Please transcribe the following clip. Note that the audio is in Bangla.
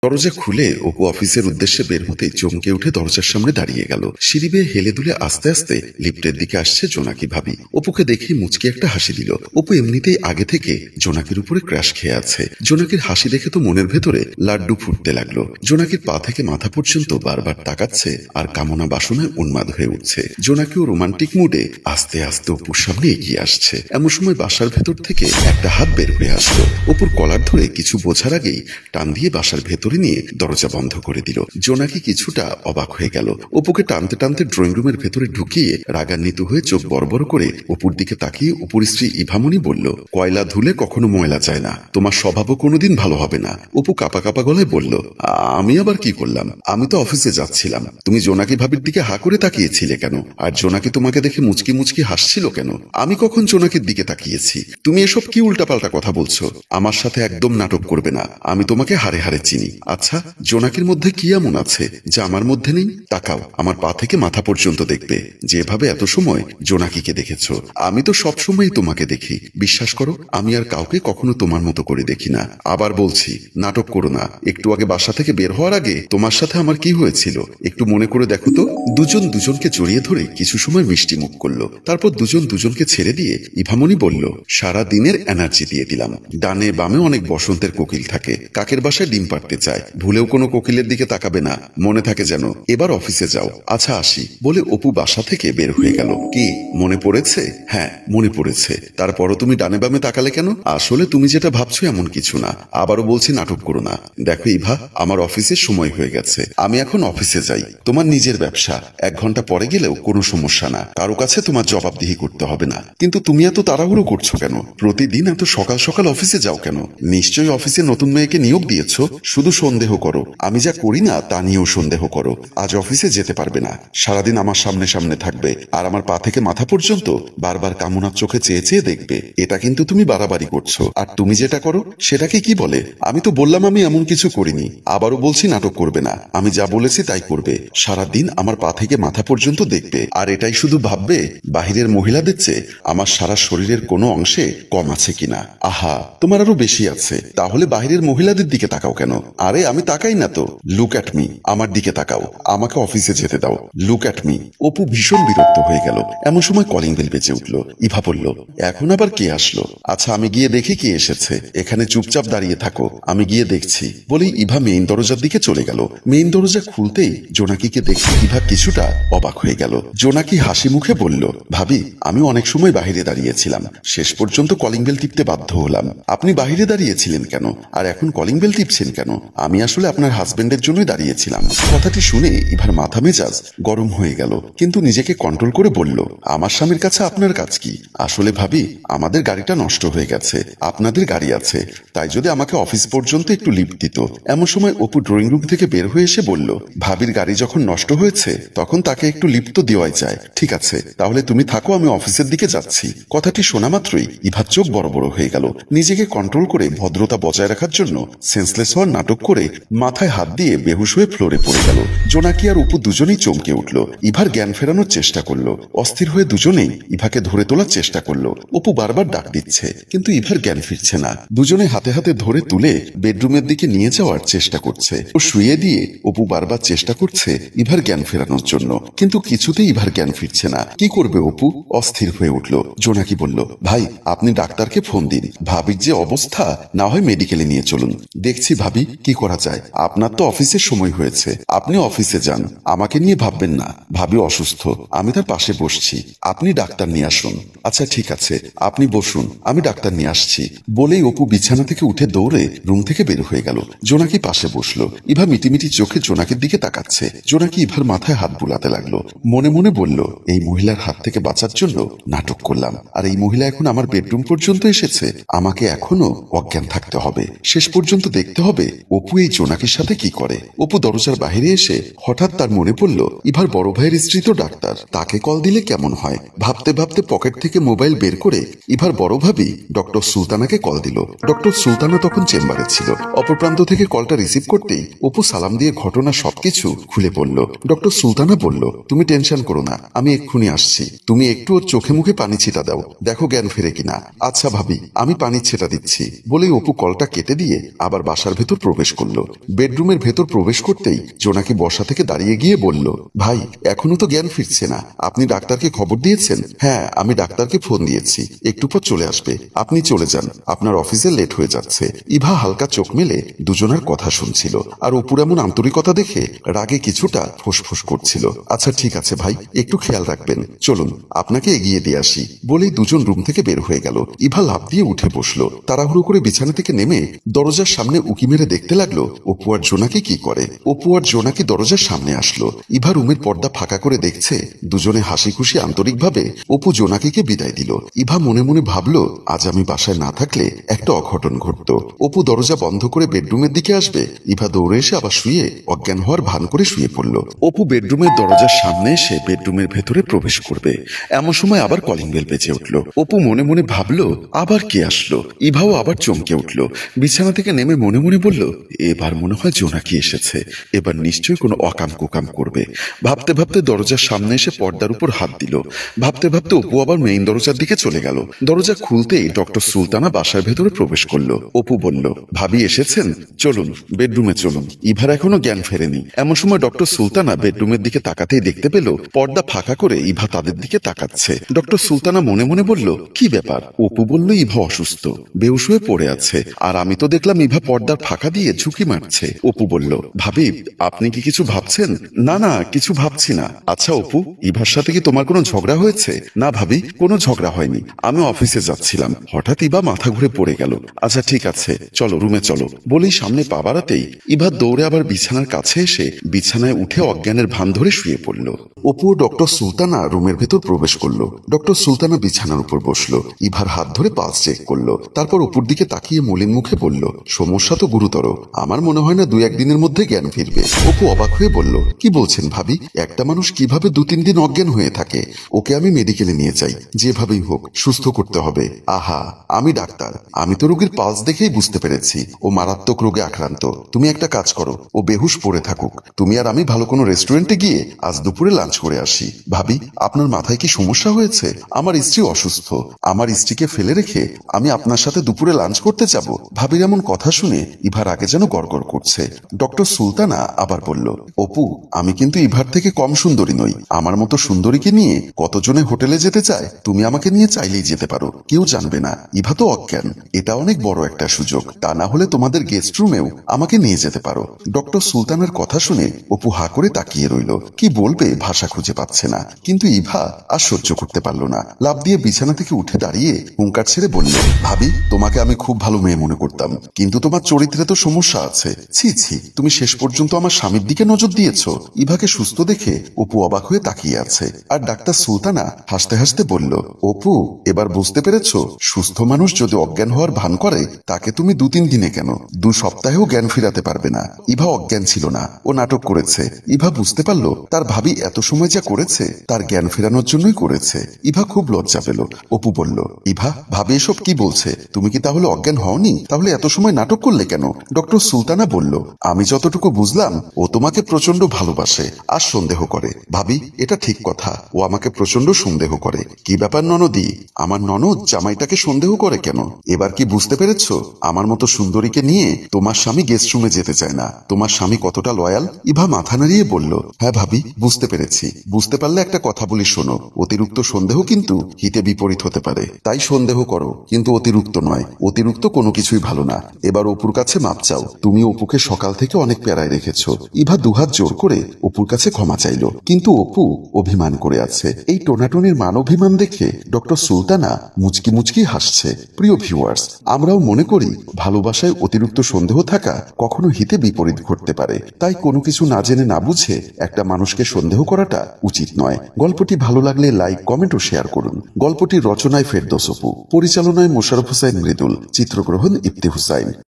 দরজা খুলে অপু অফিসের উদ্দেশ্যে বের হতে চমকে উঠে দরজার সামনে দাঁড়িয়ে গেল। সিঁড়ি বেয়ে হেলে দুলে আস্তে আস্তে লিফটের দিকে আসছে জোনাকি ভাবি। অপুকে দেখে মুচকি একটা হাসি দিল। অপু এমনিতেই আগে থেকে জোনাকির উপরে ক্র্যাশ খেয়ে আছে। জোনাকির হাসি দেখে তো মনের ভেতরে লাড্ডু ফুটতে লাগলো। জোনাকির পা থেকে মাথা পর্যন্ত বারবার তাকাচ্ছে আর কামনা বাসনায় উন্মাদ হয়ে উঠছে। জোনাকিও রোমান্টিক মুডে আস্তে আস্তে অপুর সামনে এগিয়ে আসছে। এমন সময় বাসার ভেতর থেকে একটা হাত বের হয়ে আসলো। অপুর কলার ধরে কিছু বোঝার আগেই টান দিয়ে বাসার ভেতর নিয়ে দরজা বন্ধ করে দিল। জোনাকি কিছুটা অবাক হয়ে গেল। অপুকে টানতে টানতে ড্রয়িং রুমের ভেতরে ঢুকিয়ে রাগান্বিত হয়ে চোখ বড় বড় করে অপুর দিকে তাকিয়ে অপুর স্ত্রী ইভামনি বলল, কয়লা ধুলে কখনো ময়লা যায় না, তোমার স্বভাবও কোনোদিন ভালো হবে না। অপু কাপা কাপা গলায় বলল, আমি আবার কি করলাম? আমি তো অফিসে যাচ্ছিলাম। তুমি জোনাকি ভাবির দিকে হা করে তাকিয়েছিলে কেন? আর জোনাকি তোমাকে দেখে মুচকি মুচকি হাসছিল কেন? আমি কখন জোনাকির দিকে তাকিয়েছি? তুমি এসব কি উল্টাপাল্টা কথা বলছো? আমার সাথে একদম নাটক করবে না। আমি তোমাকে হারে হারে চিনি। আচ্ছা, জোনাকির মধ্যে কি এমন আছে যা আমার মধ্যে নেই? তাকাও, আমার পা থেকে মাথা পর্যন্ত দেখবে। যেভাবে এত সময় জোনাকিকে দেখেছো, আমি তো সব সময় তোমাকে দেখি। বিশ্বাস করো, আমি আর কাউকে কখনো তোমার মতো করে দেখি না। আবার বলছি, নাটক করো না। একটু আগে বাসা থেকে বের হওয়ার আগে তোমার সাথে আমার কি হয়েছিল একটু মনে করে দেখো তো। দুজন দুজনকে জড়িয়ে ধরে কিছু সময় মিষ্টি মুখ করলো। তারপর দুজন দুজনকে ছেড়ে দিয়ে ইভামনি বলল, সারা দিনের এনার্জি দিয়ে দিলাম। ডানে বামে অনেক বসন্তের কোকিল থাকে, কাকের বাসায় ডিম পাড়তে চায়। ভুলেও কোনো কোকিলের দিকে তাকাবে না, মনে থাকে যেন। এবার অফিসে যাও। আচ্ছা আসি বলে অপু বাসা থেকে বের হয়ে গেল। কি মনে পড়েছে? হ্যাঁ মনে পড়েছে। তারপরও তুমি ডানে বামে তাকালে কেন? আসলে তুমি যেটা ভাবছো এমন কিছু না। আবারও বলছি, নাটক করো না। দেখো ইভা, আমার অফিসের সময় হয়ে গেছে। আমি এখন অফিসে যাই। তোমার নিজের ব্যবসা, 1 ঘন্টা পরে গেলেও কোনো সমস্যা না। কারো কাছে তোমার জবাবদিহি করতে হবে না। কিন্তু তুমি এত তাড়াহুড়ো করছো কেন? প্রতিদিন এত সকাল সকাল অফিসে যাও কেন? নিশ্চয়ই অফিসে নতুন মেয়েকে নিয়োগ দিয়েছো। শুধু সন্দেহ করো। আমি যা করি না তা নিয়েও সন্দেহ করো। আজ অফিসে যেতে পারবে না। সারাদিন আমার সামনে সামনে থাকবে আর আমার পা থেকে মাথা পর্যন্ত বারবার কামনার চোখে চেয়ে চেয়ে দেখবে। এটা কিন্তু তুমি বাড়াবাড়ি করছো। আর তুমি যেটা করো সেটাকে কি বলে? আমি তো বললাম আমি এমন কিছু করিনি। আবারও বলছি, নাটক করবে না। আমি যা বলেছি তাই করবে। সারাদিন আমার পা থেকে মাথা পর্যন্ত দেখবে আর এটাই শুধু ভাববে বাহিরের মহিলাদের চেয়ে আমার সারা শরীরের কোনো অংশে কম আছে কিনা। আহা, তোমার আরো বেশি আছে। তাহলে বাহিরের মহিলাদের দিকে তাকাও কেন? আরে আমি তাকাই না তো। লুক অ্যাট মি, আমার দিকে তাকাও। আমাকে অফিসে যেতে দাও। Look at me. অপু ভীষণ বিরক্ত হয়ে গেল। এমন সময় কলিং বেল বেজে উঠল। ইভা বলল, এখন আবার কে আসলো? আচ্ছা আমি গিয়ে দেখি কে এসেছে। এখানে চুপচাপ দাঁড়িয়ে থাকো, আমি গিয়ে দেখছি বলেই ইভা মেইন দরজার দিকে চলে গেল। মেইন দরজা খুলতেই জোনাকিকে দেখে ইভা কিছুটা অবাক হয়ে গেল। জোনাকি হাসি মুখে বলল, ভাবি আমি অনেক সময় বাহিরে দাঁড়িয়েছিলাম, শেষ পর্যন্ত কলিং বেল টিপতে বাধ্য হলাম। আপনি বাহিরে দাঁড়িয়েছিলেন কেন? আর এখন কলিং বেল টিপছেন কেন? আমি আসলে আপনার হাজবেন্ডের জন্যই দাঁড়িয়েছিলাম। কথাটি শুনে ইভার মাথা মেজাজ গরম হয়ে গেল, কিন্তু নিজেকে কন্ট্রোল করে বলল, আমার স্বামীর কাছে আপনার কাজ কি? আসলে ভাবি, আমাদের গাড়িটা নষ্ট হয়ে গেছে। আপনাদের গাড়ি আছে, তাই যদি আমাকে অফিস পর্যন্ত একটু লিফট দিত। এমন সময় অপু ড্রয়িং রুম থেকে বের হয়ে এসে বলল, ভাবির গাড়ি যখন নষ্ট হয়েছে তখন তাকে একটু লিফট তো দেওয়াই যায়। ঠিক আছে, তাহলে তুমি থাকো, আমি অফিসের দিকে যাচ্ছি। কথাটি শোনা মাত্রই ইভার চোখ বড় বড় হয়ে গেল। নিজেকে কন্ট্রোল করে ভদ্রতা বজায় রাখার জন্য সেন্সলেস হওয়ার নাটক করে মাথায় হাত দিয়ে বেহুশ হয়ে ফ্লোরে পড়ে গেল। জোনাকি আর অপু দুজনেই চমকে উঠল। ইভার জ্ঞান ফেরানোর চেষ্টা করলো। অস্থির হয়ে দুজনেই ইভাকে ধরে তোলার চেষ্টা করলো। অপু বারবার ডাক দিচ্ছে, কিন্তু ইভার জ্ঞান ফিরছে না। দুজনে হাতে হাতে ধরে তুলে বেডরুমের দিকে নিয়ে যাওয়ার চেষ্টা করছে। ও শুয়ে দিয়ে অপু বারবার চেষ্টা করছে ইভার জ্ঞান ফেরানোর জন্য, কিন্তু কিছুতেই ইভার জ্ঞান ফিরছে না। কি করবে অপু? অস্থির হয়ে উঠল। জোনাকি বলল, ভাই আপনি ডাক্তারকে ফোন দিন। ভাবির যে অবস্থা, না হয় মেডিকেলে নিয়ে চলুন। দেখছি ভাবি কি করা যায়। আপনার তো অফিসের সময় হয়েছে, আপনি অফিসে যান। আমাকে নিয়ে ভাববেন না। ভাবি অসুস্থ, আমি তার পাশে বসছি। আপনি ডাক্তার নিয়ে আসুন। আচ্ছা ঠিক আছে, আপনি বসুন, আমি ডাক্তার নিয়ে আসছি বলেই অপু বিছানা থেকে উঠে দৌড়ে রুম থেকে বের হয়ে গেল। জোনাকি পাশে বসলো। ইভা মিটিমিটি চোখে জোনাকির দিকে তাকাচ্ছে। জোনাকি ইভার মাথায় হাত বুলাতে লাগলো। মনে মনে বলল, এই মহিলার হাত থেকে বাঁচার জন্য নাটক করলাম, আর এই মহিলা এখন আমার বেডরুম পর্যন্ত এসেছে। আমাকে এখনো অজ্ঞান থাকতে হবে। শেষ পর্যন্ত দেখতে হবে অপু এই জোনাকির সাথে কি করে। অপু দরজার বাইরে এসে হঠাৎ তার মনে পড়ল, ইভার বড় ভাইয়ের স্ত্রী তো ডাক্তার, তাকে কল দিলে কেমন হয়। ভাবতে ভাবতে পকেট থেকে মোবাইল বের করে ইভার বড় ভাবি ডক্টর সুলতানাকে কল দিল। ডক্টর সুলতানা তখন চেম্বারে ছিল। অপর প্রান্ত থেকে কলটা রিসিভ করতেই অপু সালাম দিয়ে ঘটনা সবকিছু খুলে পড়ল। ডক্টর সুলতানা বলল, তুমি টেনশন করো না, আমি এক্ষুনি আসছি। তুমি একটু ওর চোখে মুখে পানি ছিটা দাও, দেখো জ্ঞান ফেরে কিনা। আচ্ছা ভাবি, আমি পানি ছেটা দিচ্ছি বলেই অপু কলটা কেটে দিয়ে আবার বাসার ভেতর প্রবেশ প্রবেশ করলো। বেডরুমের ভেতর প্রবেশ করতেই জোনাকি বসা থেকে দাঁড়িয়ে গিয়ে বলল, ভাই এখনো তো জ্ঞান ফিরছে না, আপনি ডাক্তারকে খবর দিয়েছেন? হ্যাঁ, আমি ডাক্তারকে ফোন দিয়েছি, একটু পর চলে আসবে, আপনি চলে যান, আপনার অফিসে লেট হয়ে যাচ্ছে। ইভা হালকা চোখ মেলে দুজনের কথা শুনছিল, আর অপুর এমন আন্তরিকতা দেখে রাগে কিছুটা ফোঁসফোঁস করছিল। আচ্ছা ঠিক আছে ভাই, একটু খেয়াল রাখবেন, চলুন আপনাকে এগিয়ে দিয়ে আসি। বলেই দুজন রুম থেকে বের হয়ে গেল। ইভা লাফ দিয়ে উঠে বসলো। তাড়াহুড়ো করে বিছানা থেকে নেমে দরজার সামনে উকি মেরে দেখতে লাগলো অপু আর জোনাকি কি করে। অপু আর জোনাকি দরজার সামনে আসলো। ইভা রুমের পর্দা ফাঁকা করে দেখছে দুজনে হাসি খুশি আন্তরিকভাবে অপু জোনাকিকে বিদায় দিল। ইভা মনে মনে ভাবলো, আজ আমি বাসায় না থাকলে একটা অঘটন ঘটতো। অপু দরজা বন্ধ করে বেডরুমের দিকে আসবে, ইভা দৌড়ে এসে আবার শুয়ে অজ্ঞান হওয়ার ভান করে শুয়ে পড়ল। অপু বেডরুমের দরজার সামনে এসে বেডরুমের ভেতরে প্রবেশ করবে, এমন সময় আবার কলিং বেল বেজে উঠল। অপু মনে মনে ভাবলো, আবার কে আসলো। ইভাও আবার চমকে উঠল। বিছানা থেকে নেমে মনে মনে বলল, এবার মনে হয় জোনাকি এসেছে, এবার নিশ্চয়ই কোনো অকাম কুকাম করবে। ভাবতে ভাবতে দরজার সামনে এসে পর্দার উপর হাত দিল। ভাবতে ভাবতে অপু আবার মেইন দরজার দিকে চলে গেল। দরজা খুলতেই ডক্টর সুলতানা বাসার ভেতরে প্রবেশ করলো। অপু বলল, ভাবি এসেছেন, চলুন বেডরুমে চলুন, ইভার এখনো জ্ঞান ফেরেনি। এমন সময় ডক্টর সুলতানা বেডরুমের দিকে তাকাতেই দেখতে পেল পর্দা ফাঁকা করে ইভা তাদের দিকে তাকাচ্ছে। ডক্টর সুলতানা মনে মনে বলল, কি ব্যাপার? অপু বলল, ইভা অসুস্থ, বেহুশ হয়ে পড়ে আছে, আর আমি তো দেখলাম ইভা পর্দার ফাঁকা দিয়ে ঝুঁকি মারছে। অপু বলল, ভাবি আপনি কি কিছু ভাবছেন? না না, কিছু ভাবছি না। আচ্ছা অপু, ইভার সাথে কি তোমার কোনো ঝগড়া হয়েছে? না ভাবি, কোনো ঝগড়া হয়নি, আমি অফিসে যাচ্ছিলাম, হঠাৎ ইভা মাথা ঘুরে পড়ে গেল। আচ্ছা ঠিক আছে, চলো রুমে চলো। বলেই সামনে পা বাড়াতেই ইভা দৌড়ে আবার বিছানার কাছে এসে বিছানায় উঠে অজ্ঞানের ভান ধরে শুয়ে পড়ল। অপু ও ডক্টর সুলতানা রুমের ভেতর প্রবেশ করলো। ডক্টর সুলতানা বিছানার উপর বসলো, ইভার হাত ধরে পালস চেক করলো, তারপর অপুর দিকে তাকিয়ে মলিন মুখে বলল, সমস্যা তো গুরুতর, আমার মনে হয় না 2-1 দিনের মধ্যে জ্ঞান ফিরবে। অপু অবাক হয়ে বলল, কি বলছেন ভাবি? একটা মানুষ কিভাবে 2-3 দিন অজ্ঞান হয়ে থাকে? ওকে আমি মেডিকেলে নিয়ে যাই, যেভাবেই হোক সুস্থ করতে হবে। আহা, আমি ডাক্তার, আমি তো রোগীর পালস দেখেই বুঝতে পেরেছি ও মারাত্মক রোগে আক্রান্ত। তুমি একটা কাজ করো, ও বেহুশ পড়ে থাকুক, তুমি আর আমি ভালো কোনো রেস্টুরেন্টে গিয়ে আজ দুপুরে লাঞ্চ করে আসি। ভাবি, আপনার মাথায় কি সমস্যা হয়েছে? আমার স্ত্রী অসুস্থ, আমার স্ত্রীকে ফেলে রেখে আমি আপনার সাথে দুপুরে লাঞ্চ করতে যাব? ভাবির এমন কথা শুনে ইভার আগে যেন গড়গড় করছে। ডক্টর সুলতানা আবার বলল, অপু, আমি কিন্তু ইভার থেকে কম সুন্দরী নই, আমার মতো সুন্দরীকে নিয়ে কতজনে হোটেলে যেতে চায়, তুমি আমাকে নিয়ে চাইলেই যেতে পারো, কেউ জানবে না। ইভা তো অজ্ঞান, এটা অনেক বড় একটা সুযোগ, তা না হলে তোমাদের গেস্ট রুমেও আমাকে নিয়ে যেতে পারো। ডক্টর সুলতানের কথা শুনে অপু হা করে তাকিয়ে রইল, কি বলবে ভাষা খুঁজে পাচ্ছে না। কিন্তু ইভা আর সহ্য করতে পারল না, লাফ দিয়ে বিছানা থেকে উঠে দাঁড়িয়ে হুঙ্কার ছেড়ে বলল, ভাবি তোমাকে আমি খুব ভালো মেয়ে মনে করতাম, কিন্তু তোমার চরিত্রে তো সমস্যা আছে। ছি ছি, তুমি শেষ পর্যন্ত আমার স্বামীর দিকে নজর দিয়েছ। ইভাকে সুস্থ দেখে অপু অবাক হয়ে তাকিয়ে আছে, আর ডাক্তার সুলতানা হাসতে হাসতে বলল, অপু এবার বুঝতে পেরেছ, সুস্থ মানুষ যদি অজ্ঞান হওয়ার ভান করে তাকে তুমি 2-3 দিনে কেন 2 সপ্তাহেও জ্ঞান ফিরাতে পারবে না। ইভা অজ্ঞান ছিল না, ও নাটক করেছে। ইভা বুঝতে পারল তার ভাবি এত সময় যা করেছে তার জ্ঞান ফেরানোর জন্যই করেছে। ইভা খুব লজ্জা পেল। অপু বলল, ইভা ভাবি এসব কি বলছে? তুমি কি তাহলে অজ্ঞান হওনি? তাহলে এত সময় নাটক করলে কেন? ডক্টর সুলতানা বলল, আমি যতটুকু বুঝলাম ও তোমাকে প্রচন্ড ভালোবাসে আর সন্দেহ করে। ভাবি এটা ঠিক কথা, ও আমাকে প্রচন্ড সন্দেহ করে। কি ব্যাপার ননদি, আমার ননদ জামাইটাকে সন্দেহ করে কেন? এবার কি বুঝতে পেরেছ? আমার মতো সুন্দরীকে নিয়ে তোমার স্বামী গেস্ট রুমে যেতে চায় না। তোমার স্বামী কতটা লয়াল। ইভা মাথা নাড়িয়ে বলল, হ্যাঁ ভাবি, বুঝতে পেরেছি। বুঝতে পারলে একটা কথা বলি শোনো, অতিরিক্ত সন্দেহ কিন্তু হিতে বিপরীত হতে পারে। তাই সন্দেহ করো, কিন্তু অতিরিক্ত নয়। অতিরিক্ত কোনো কিছুই ভালো না। এবার অপুর কাছে মাপ চাও, তুমি অপুকে সকাল থেকে অনেক প্যারায় রেখেছ। ইভা দুহাত জোর করে অপুর কাছে ক্ষমা চাইল, কিন্তু অপু অভিমান করে আছে। এই টোনাটনির মান অভিমান দেখে ডক্টর সুলতানা মুচকি মুচকি হাসছে। প্রিয় ভিউয়ার্স, আমরাও মনে করি ভালোবাসায় অতিরিক্ত সন্দেহ থাকা কখনো হিতে বিপরীত ঘটতে পারে। তাই কোনো কিছু না জেনে না বুঝে একটা মানুষকে সন্দেহ করাটা উচিত নয়। গল্পটি ভালো লাগলে লাইক, কমেন্ট ও শেয়ার করুন। গল্পটির রচনায় ফেরদৌস অপু, পরিচালনায় মোশাররফ হোসাইন মৃদুল, চিত্রগ্রহণ ইফতি হুসাইন।